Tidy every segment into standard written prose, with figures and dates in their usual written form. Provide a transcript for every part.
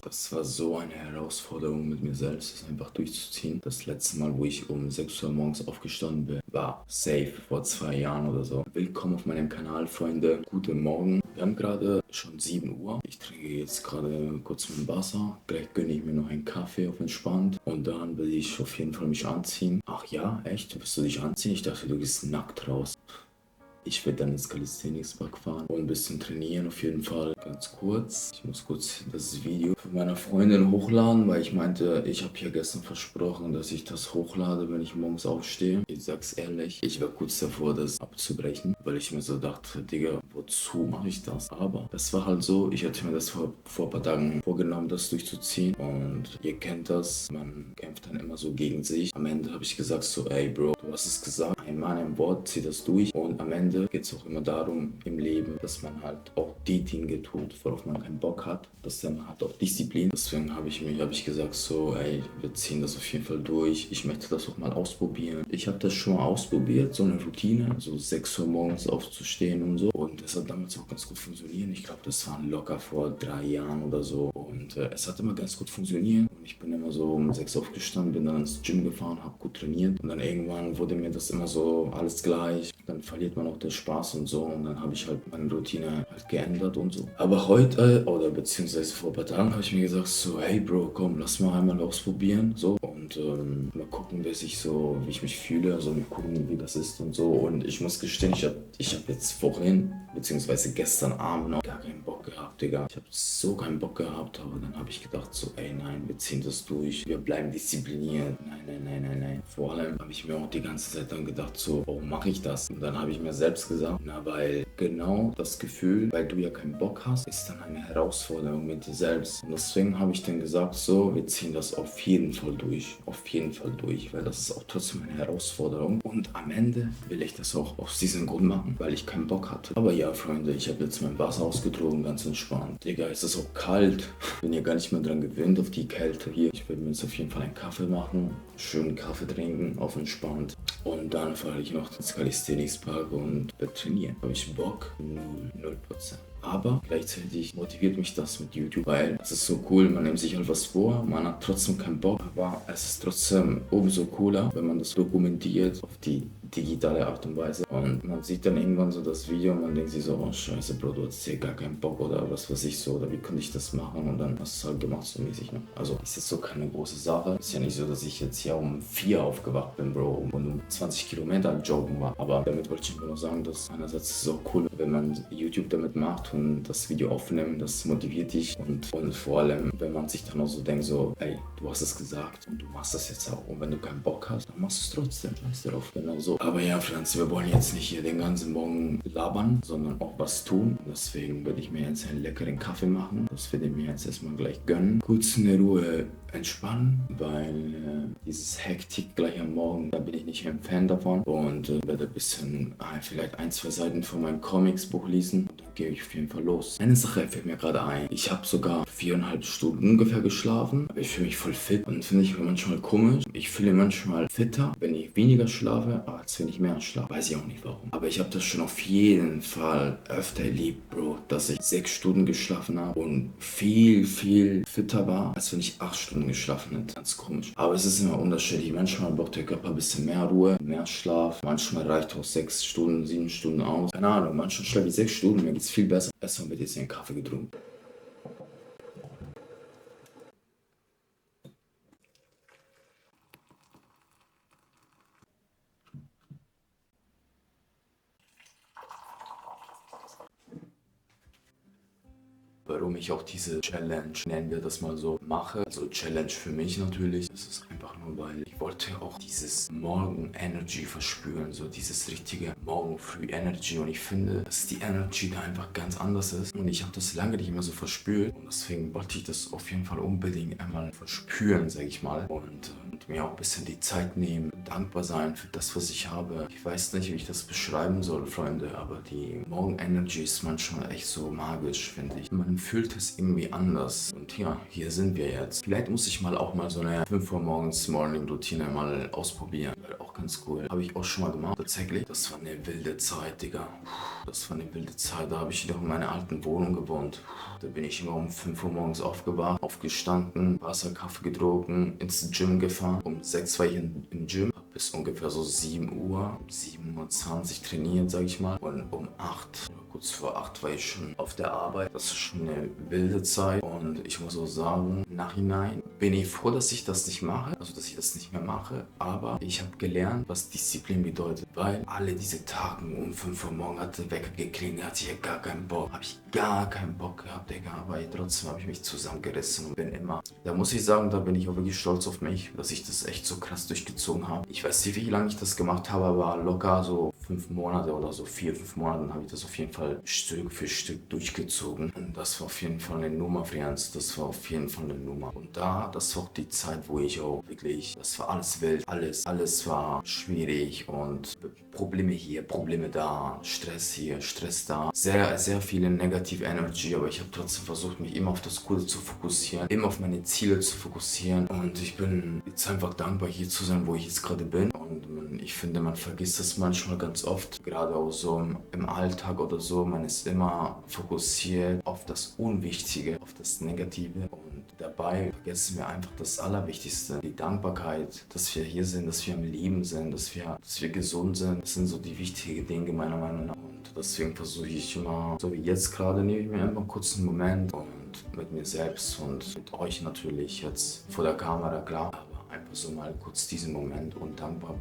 Das war so eine Herausforderung mit mir selbst, das einfach durchzuziehen. Das letzte Mal, wo ich um 6 Uhr morgens aufgestanden bin, war safe vor 2 Jahren oder so. Willkommen auf meinem Kanal, Freunde. Guten Morgen. Wir haben gerade schon 7 Uhr. Ich trinke jetzt gerade kurz mein Wasser. Gleich gönne ich mir noch einen Kaffee auf entspannt. Und dann will ich auf jeden Fall mich anziehen. Ach ja, echt? Willst du dich anziehen? Ich dachte, du gehst nackt raus. Ich werde dann ins Calisthenics-Park fahren und ein bisschen trainieren auf jeden Fall. Ganz kurz. Ich muss kurz das Video von meiner Freundin hochladen, weil ich meinte, ich habe hier gestern versprochen, dass ich das hochlade, wenn ich morgens aufstehe. Ich sag's ehrlich, ich war kurz davor, das abzubrechen, weil ich mir so dachte, Digga, wozu mache ich das? Aber das war halt so, ich hatte mir das vor ein paar Tagen vorgenommen, das durchzuziehen. Und ihr kennt das, man kämpft dann immer so gegen sich. Am Ende habe ich gesagt so, ey Bro, du hast es gesagt, ein Mann im Wort, zieh das durch. Und am Ende geht es auch immer darum im Leben, dass man halt auch die Dinge tut, worauf man keinen Bock hat. Das dann hat auch Disziplin. Deswegen habe ich gesagt so, ey, wir ziehen das auf jeden Fall durch. Ich möchte das auch mal ausprobieren. Ich habe das schon mal ausprobiert, so eine Routine, so 6 Uhr morgens aufzustehen und so. Und das hat damals auch ganz gut funktioniert. Ich glaube, das waren locker vor 3 Jahren oder so. Und es hat immer ganz gut funktioniert. Und ich bin immer so um 6 Uhr aufgestanden, bin dann ins Gym gefahren, habe gut trainiert. Und dann irgendwann wurde mir das immer so alles gleich. Dann verliert man auch den Spaß und so. Und dann habe ich halt meine Routine halt geändert und so. Aber heute, oder beziehungsweise vor ein paar Tagen, habe ich mir gesagt so, hey Bro, komm, lass mal einmal ausprobieren. So. Und mal gucken, wie ich mich fühle. Also mal gucken, wie das ist und so. Und ich muss gestehen, ich hab jetzt vorhin, beziehungsweise gestern Abend noch gar keinen Bock gehabt, Digga. Ich habe so keinen Bock gehabt, aber dann habe ich gedacht so, ey nein, wir ziehen das durch. Wir bleiben diszipliniert. Nein, nein, nein, nein, nein. Vor allem habe ich mir auch die ganze Zeit dann gedacht so, warum mache ich das? Und dann habe ich mir selbst gesagt, na weil genau das Gefühl, weil du ja keinen Bock hast, ist dann eine Herausforderung mit dir selbst. Und deswegen habe ich dann gesagt so, wir ziehen das auf jeden Fall durch. Auf jeden Fall durch, weil das ist auch trotzdem eine Herausforderung. Und am Ende will ich das auch aus diesem Grund machen, weil ich keinen Bock hatte. Aber ja, Freunde, ich habe jetzt mein Wasser ausgetrunken, ganz entspannt. Digga, ist es auch kalt. Bin ja gar nicht mehr dran gewöhnt auf die Kälte hier. Ich werde mir jetzt auf jeden Fall einen Kaffee machen, schönen Kaffee trinken, auf entspannt. Und dann fahre ich noch ins Calisthenics-Park und werde trainieren. Habe ich Bock? 0%. Aber gleichzeitig motiviert mich das mit YouTube, weil es ist so cool, man nimmt sich halt was vor, man hat trotzdem keinen Bock, aber es ist trotzdem umso cooler, wenn man das dokumentiert auf die digitale Art und Weise. Und man sieht dann irgendwann so das Video und man denkt sich so, oh scheiße Bro, du hast hier gar keinen Bock oder was weiß ich so, oder wie könnte ich das machen? Und dann hast du es halt gemacht so mäßig. Ne? Also ist jetzt so keine große Sache. Ist ja nicht so, dass ich jetzt hier um 4 aufgewacht bin, Bro, und um 20 Kilometer am Joggen war. Aber damit wollte ich einfach nur sagen, dass einerseits ist es auch cool, wenn man YouTube damit macht und das Video aufnimmt, das motiviert dich und vor allem, wenn man sich dann auch so denkt, so, ey, du hast es gesagt und du machst das jetzt auch und wenn du keinen Bock hast, dann machst du es trotzdem, weißt du, darauf genau so. Aber ja, Franz, wir wollen jetzt nicht hier den ganzen Morgen labern, sondern auch was tun. Deswegen werde ich mir jetzt einen leckeren Kaffee machen. Das werde ich mir jetzt erstmal gleich gönnen. Kurz in der Ruhe entspannen, weil dieses Hektik gleich am Morgen, da bin ich nicht ein Fan davon und werde ein bisschen, vielleicht 1, 2 Seiten von meinem Comics-Buch lesen und dann gehe ich auf jeden Fall los. Eine Sache fällt mir gerade ein. Ich habe sogar 4,5 Stunden ungefähr geschlafen, aber ich fühle mich voll fit und finde ich manchmal komisch. Ich fühle manchmal fitter, wenn ich weniger schlafe, als wenn ich mehr schlafe. Weiß ich auch nicht warum. Aber ich habe das schon auf jeden Fall öfter erlebt, Bro, dass ich 6 Stunden geschlafen habe und viel, viel fitter war, als wenn ich 8 Stunden geschlafen hätte. Ganz komisch. Aber es ist immer unterschiedlich. Manchmal braucht der Körper ein bisschen mehr Ruhe, mehr Schlaf. Manchmal reicht auch 6 Stunden, 7 Stunden aus. Keine Ahnung, manchmal schlafe ich 6 Stunden, mir geht's viel besser. Erstmal wird jetzt einen Kaffee getrunken. warum ich auch diese Challenge, nennen wir das mal so, mache. Also Challenge für mich natürlich. Das ist einfach nur, weil ich wollte auch dieses Morgen-Energy verspüren, so dieses richtige Morgen-Früh-Energy. Und ich finde, dass die Energy da einfach ganz anders ist. Und ich habe das lange nicht mehr so verspürt. Und deswegen wollte ich das auf jeden Fall unbedingt einmal verspüren, sage ich mal. Und mir auch ein bisschen die Zeit nehmen, dankbar sein für das, was ich habe. Ich weiß nicht, wie ich das beschreiben soll, Freunde, aber die Morgen-Energy ist manchmal echt so magisch, finde ich. Man fühlt es irgendwie anders. Und ja, hier sind wir jetzt. Vielleicht muss ich mal auch mal so eine 5 Uhr morgens Morning-Routine mal ausprobieren. Wäre auch ganz cool. Habe ich auch schon mal gemacht, tatsächlich. Das war eine wilde Zeit, Digga. Das war eine wilde Zeit. Da habe ich noch in meiner alten Wohnung gewohnt. Da bin ich immer um 5 Uhr morgens aufgewacht, aufgestanden, Wasser, Kaffee getrunken, ins Gym gefahren. Um 6 war ich im Gym, hab bis ungefähr so 7 Uhr, 7:20 Uhr trainiert, sag ich mal. Und um 8, kurz vor 8 war ich schon auf der Arbeit. Das ist schon eine wilde Zeit. Und ich muss auch sagen, im Nachhinein bin ich froh, dass ich das nicht mache. Also, dass ich das nicht mehr mache. Aber ich habe gelernt, was Disziplin bedeutet. Weil alle diese Tage um 5 Uhr morgens hat der Wecker geklingelt, hatte ich gar keinen Bock. Habe ich gar keinen Bock gehabt, Digga. Aber trotzdem habe ich mich zusammengerissen und bin immer. Da muss ich sagen, da bin ich auch wirklich stolz auf mich, dass ich das echt so krass durchgezogen habe. Ich weiß nicht, wie lange ich das gemacht habe, aber locker so 5 Monate oder so 4, 5 Monaten habe ich das auf jeden Fall Stück für Stück durchgezogen. Und das war auf jeden Fall eine Nummer, Friends. Das war auf jeden Fall eine Nummer. Und das war auch die Zeit, wo ich auch wirklich, das war alles wild, alles war schwierig und Probleme hier, Probleme da, Stress hier, Stress da. Sehr, sehr viele Negative Energy, aber ich habe trotzdem versucht, mich immer auf das Gute zu fokussieren, immer auf meine Ziele zu fokussieren. Und ich bin jetzt einfach dankbar, hier zu sein, wo ich jetzt gerade bin. Und ich finde, man vergisst das manchmal ganz oft, gerade auch so im Alltag oder so. Man ist immer fokussiert auf das Unwichtige, auf das Negative. Und dabei vergessen wir einfach das Allerwichtigste, die Dankbarkeit, dass wir hier sind, dass wir am Leben sind, dass wir gesund sind. Das sind so die wichtigen Dinge meiner Meinung nach. Und deswegen versuche ich immer, so wie jetzt gerade, nehme ich mir einfach kurz einen Moment und mit mir selbst und mit euch natürlich jetzt vor der Kamera, klar, aber einfach so mal kurz diesen Moment und dankbar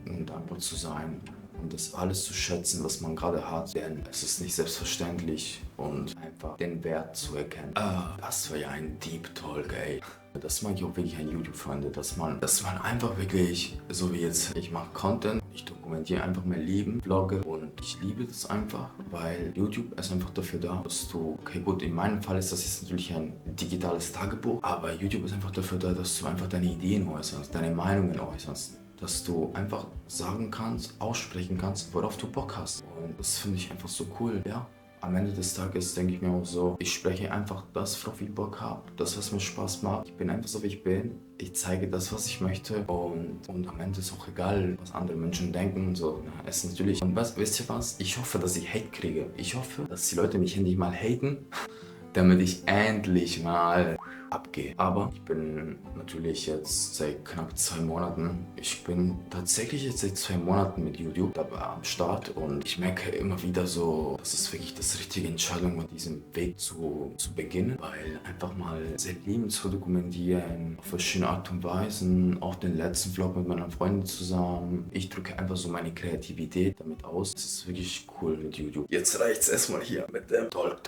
zu sein und das alles zu schätzen, was man gerade hat, denn es ist nicht selbstverständlich und einfach den Wert zu erkennen. Das war ja ein Deep Talk, ey. Das mag ich auch wirklich an YouTube, Freunde, dass man einfach wirklich, so wie jetzt, ich mache Content, ich dokumentiere einfach mein Leben, vlogge und ich liebe das einfach, weil YouTube ist einfach dafür da, dass du, okay gut, in meinem Fall ist das jetzt natürlich ein digitales Tagebuch, aber YouTube ist einfach dafür da, dass du einfach deine Ideen äußerst, deine Meinungen äußerst, dass du einfach sagen kannst, aussprechen kannst, worauf du Bock hast. Und das finde ich einfach so cool, ja. Am Ende des Tages denke ich mir auch so, ich spreche einfach das, worauf ich Bock habe, das, was mir Spaß macht. Ich bin einfach so, wie ich bin. Ich zeige das, was ich möchte und am Ende ist auch egal, was andere Menschen denken und so. Na, es ist natürlich... Und wisst ihr was? Ich hoffe, dass ich Hate kriege. Ich hoffe, dass die Leute mich endlich mal haten, damit ich endlich mal abgehe. Aber ich bin natürlich jetzt seit knapp 2 Monaten, ich bin tatsächlich jetzt seit 2 Monaten mit YouTube dabei am Start und ich merke immer wieder so, dass es wirklich das richtige Entscheidung mit diesem Weg zu beginnen, weil einfach mal sein Leben zu dokumentieren, auf verschiedene Art und Weisen, auch den letzten Vlog mit meinen Freunden zusammen. Ich drücke einfach so meine Kreativität damit aus. Es ist wirklich cool mit YouTube. Jetzt reicht's erstmal hier mit dem Talk.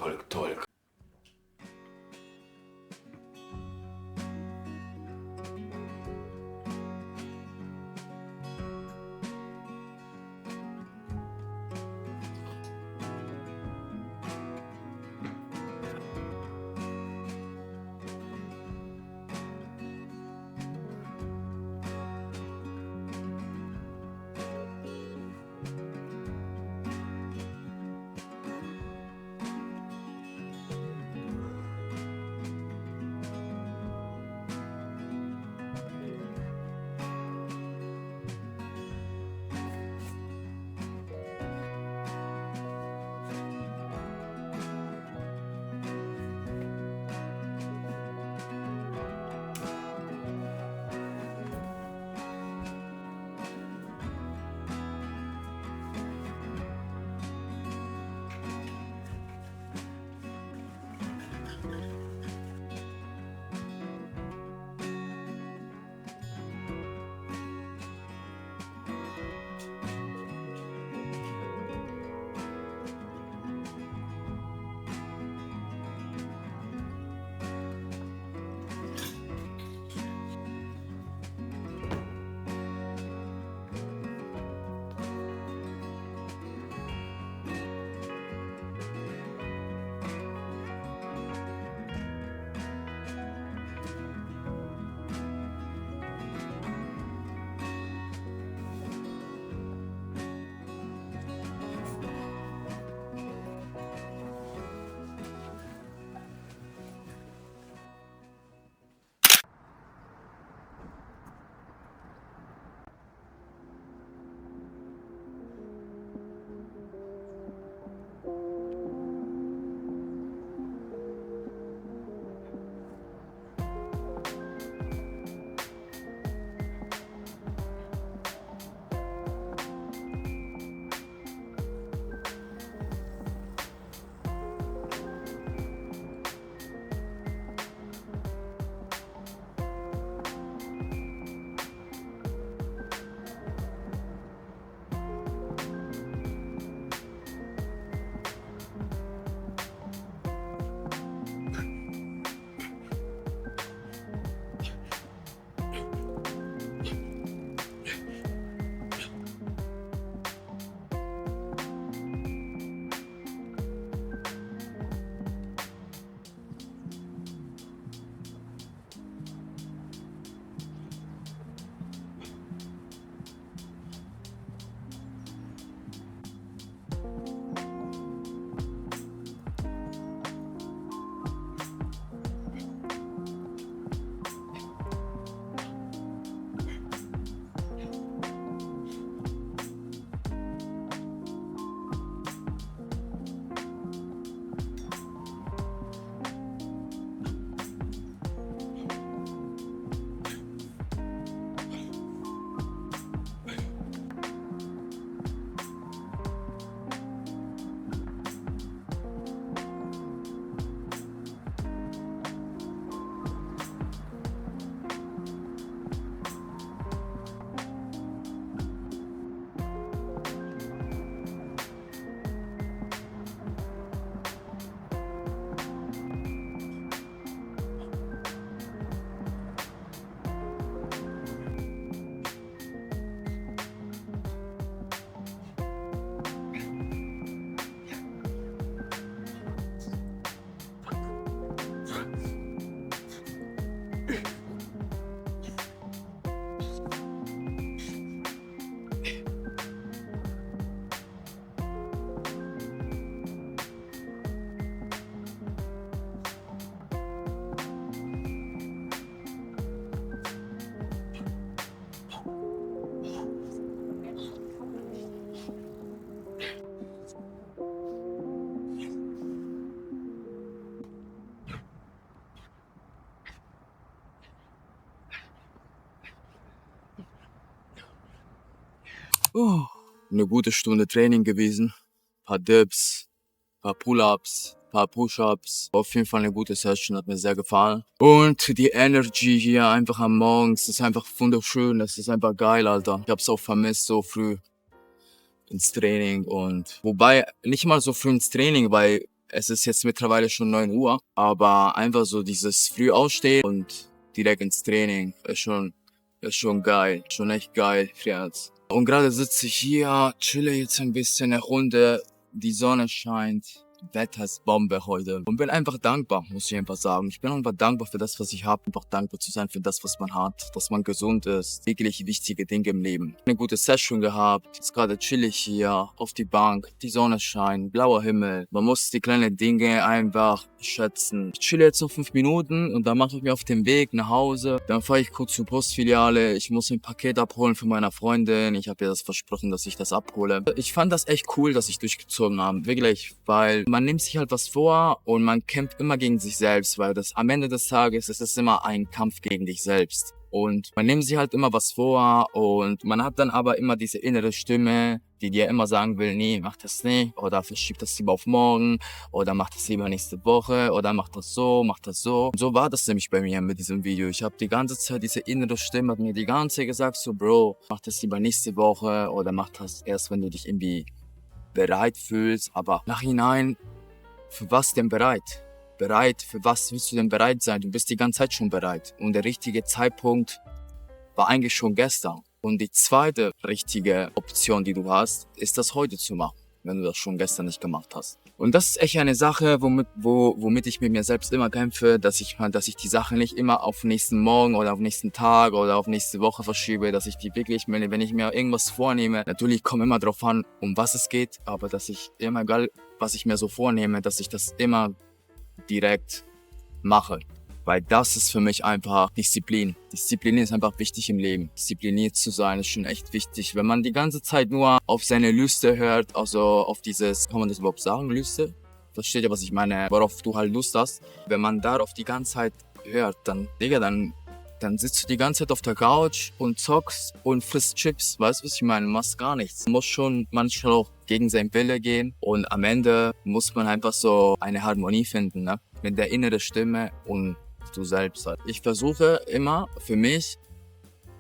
Eine gute Stunde Training gewesen. Paar Dips, paar Pull-Ups, paar Push-Ups. Auf jeden Fall eine gute Session, hat mir sehr gefallen. Und die Energy hier einfach am Morgen, das ist einfach wunderschön, das ist einfach geil, Alter. Ich hab's auch vermisst, so früh ins Training und wobei nicht mal so früh ins Training, weil es ist jetzt mittlerweile schon 9 Uhr, aber einfach so dieses früh aufstehen und direkt ins Training ist schon geil, schon echt geil, Friends. Und gerade sitze ich hier, chille jetzt ein bisschen eine Runde, die Sonne scheint. Wetter ist Bombe heute und bin einfach dankbar, muss ich einfach sagen. Ich bin einfach dankbar für das, was ich habe, einfach dankbar zu sein für das, was man hat, dass man gesund ist, wirklich wichtige Dinge im Leben. Eine gute Session gehabt, jetzt gerade chill ich hier auf die Bank, die Sonne scheint, blauer Himmel. Man muss die kleinen Dinge einfach schätzen. Ich chill jetzt noch 5 Minuten und dann mache ich mir auf den Weg nach Hause. Dann fahre ich kurz zur Postfiliale. Ich muss ein Paket abholen für meine Freundin. Ich habe ihr das versprochen, dass ich das abhole. Ich fand das echt cool, dass ich durchgezogen habe, wirklich, weil man nimmt sich halt was vor und man kämpft immer gegen sich selbst, weil das am Ende des Tages ist es immer ein Kampf gegen dich selbst. Und man nimmt sich halt immer was vor und man hat dann aber immer diese innere Stimme, die dir immer sagen will, nee, mach das nicht oder verschieb das lieber auf morgen oder mach das lieber nächste Woche oder mach das so, mach das so. Und so war das nämlich bei mir mit diesem Video. Ich habe die ganze Zeit, diese innere Stimme hat mir die ganze Zeit gesagt, so Bro, mach das lieber nächste Woche oder mach das erst, wenn du dich irgendwie bereit fühlst. Aber nachhinein, für was denn bereit? Bereit, für was willst du denn bereit sein? Du bist die ganze Zeit schon bereit. Und der richtige Zeitpunkt war eigentlich schon gestern. Und die zweite richtige Option, die du hast, ist das heute zu machen, wenn du das schon gestern nicht gemacht hast. Und das ist echt eine Sache, womit ich mit mir selbst immer kämpfe, dass ich die Sache nicht immer auf nächsten Morgen oder auf nächsten Tag oder auf nächste Woche verschiebe, dass ich die wirklich, wenn ich mir irgendwas vornehme, natürlich kommt immer drauf an, um was es geht, aber dass ich immer, egal was ich mir so vornehme, dass ich das immer direkt mache. Weil das ist für mich einfach Disziplin. Disziplin ist einfach wichtig im Leben. Diszipliniert zu sein ist schon echt wichtig. Wenn man die ganze Zeit nur auf seine Lüste hört, also auf dieses, kann man das überhaupt sagen, Lüste? Versteht ihr, was ich meine? Worauf du halt Lust hast. Wenn man darauf die ganze Zeit hört, dann, Digga, dann sitzt du die ganze Zeit auf der Couch und zockst und frisst Chips. Weißt du, was ich meine? Machst gar nichts. Man muss schon manchmal auch gegen seinen Wille gehen und am Ende muss man einfach so eine Harmonie finden, ne? Mit der inneren Stimme und du selbst halt. Ich versuche immer für mich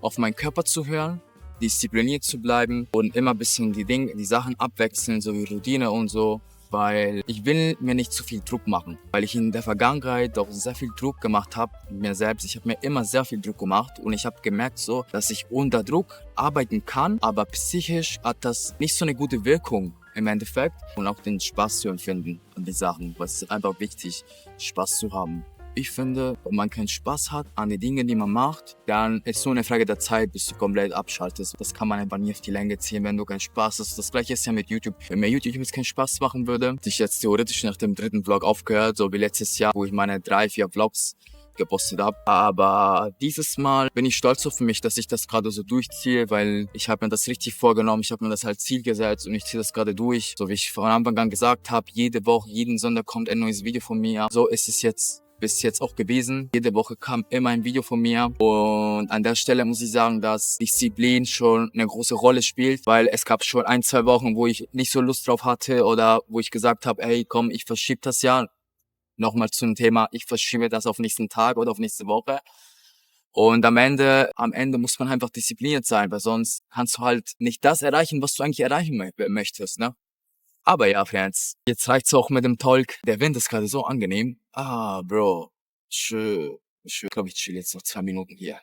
auf meinen Körper zu hören, diszipliniert zu bleiben und immer ein bisschen die Sachen abwechseln, so wie Routine und so, weil ich will mir nicht zu viel Druck machen, weil ich in der Vergangenheit auch sehr viel Druck gemacht habe mit mir selbst. Ich habe mir immer sehr viel Druck gemacht und ich habe gemerkt so, dass ich unter Druck arbeiten kann, aber psychisch hat das nicht so eine gute Wirkung im Endeffekt und auch den Spaß zu empfinden an die Sachen, weil es ist einfach wichtig, Spaß zu haben. Ich finde, wenn man keinen Spaß hat an den Dingen, die man macht, dann ist es nur eine Frage der Zeit, bis du komplett abschaltest. Das kann man einfach nie auf die Länge ziehen, wenn du keinen Spaß hast. Das gleiche ist ja mit YouTube. Wenn mir YouTube jetzt keinen Spaß machen würde, hätte ich jetzt theoretisch nach dem 3. Vlog aufgehört, so wie letztes Jahr, wo ich meine 3, 4 Vlogs gepostet habe. Aber dieses Mal bin ich stolz auf mich, dass ich das gerade so durchziehe, weil ich habe mir das richtig vorgenommen. Ich habe mir das als Ziel gesetzt und ich ziehe das gerade durch. So wie ich von Anfang an gesagt habe, jede Woche, jeden Sonntag kommt ein neues Video von mir. So ist es jetzt bis jetzt auch gewesen. Jede Woche kam immer ein Video von mir und an der Stelle muss ich sagen, dass Disziplin schon eine große Rolle spielt, weil es gab schon 1, 2 Wochen, wo ich nicht so Lust drauf hatte oder wo ich gesagt habe, ey komm, ich verschiebe das ja. Nochmal zum Thema, ich verschiebe das auf nächsten Tag oder auf nächste Woche. Und am Ende muss man einfach diszipliniert sein, weil sonst kannst du halt nicht das erreichen, was du eigentlich erreichen möchtest, ne? Aber ja, Friends, jetzt reicht's auch mit dem Talk. Der Wind ist gerade so angenehm. Bro, schön. Ich glaube, ich chill jetzt noch 2 Minuten hier.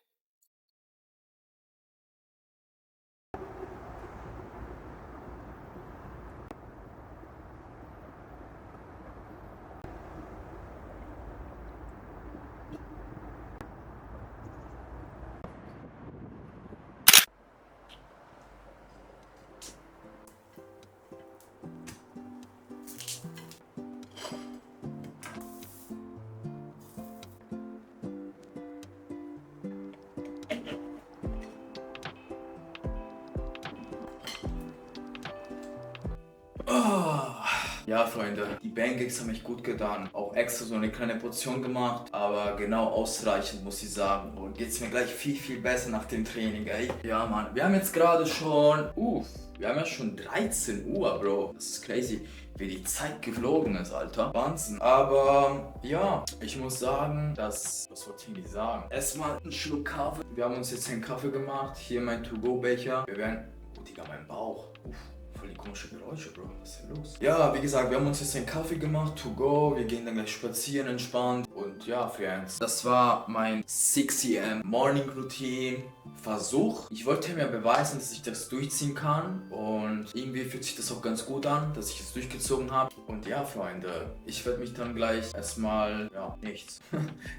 Ja, Freunde, die Pancakes haben mich gut getan. Auch extra so eine kleine Portion gemacht, aber genau ausreichend, muss ich sagen. Und geht's mir gleich viel, viel besser nach dem Training, ey. Ja, Mann, wir haben jetzt gerade schon, wir haben ja schon 13 Uhr, Bro. Das ist crazy, wie die Zeit geflogen ist, Alter. Wahnsinn. Aber ja, ich muss sagen, was wollte ich nicht sagen? Erstmal einen Schluck Kaffee. Wir haben uns jetzt einen Kaffee gemacht. Hier mein To-Go-Becher. Wir werden, Digga, mein Bauch. Voll die komische Geräusche, Bro. Was ist denn los? Ja, wie gesagt, wir haben uns jetzt einen Kaffee gemacht, to go. Wir gehen dann gleich spazieren, entspannt. Und ja, Friends, das war mein 6 am Morning Routine Versuch. Ich wollte mir beweisen, dass ich das durchziehen kann. Und irgendwie fühlt sich das auch ganz gut an, dass ich es durchgezogen habe. Und ja, Freunde, ich werde mich dann gleich erstmal, nichts.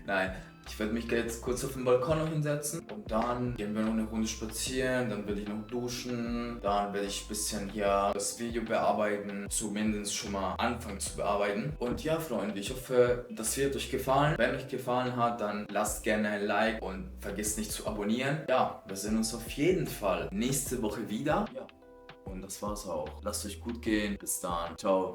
Nein. Ich werde mich jetzt kurz auf den Balkon noch hinsetzen und dann gehen wir noch eine Runde spazieren, dann werde ich noch duschen, dann werde ich ein bisschen hier das Video bearbeiten, zumindest schon mal anfangen zu bearbeiten. Und ja, Freunde, ich hoffe, das wird euch gefallen. Wenn euch gefallen hat, dann lasst gerne ein Like und vergesst nicht zu abonnieren. Ja, wir sehen uns auf jeden Fall nächste Woche wieder. Ja, und das war's auch. Lasst euch gut gehen. Bis dann. Ciao.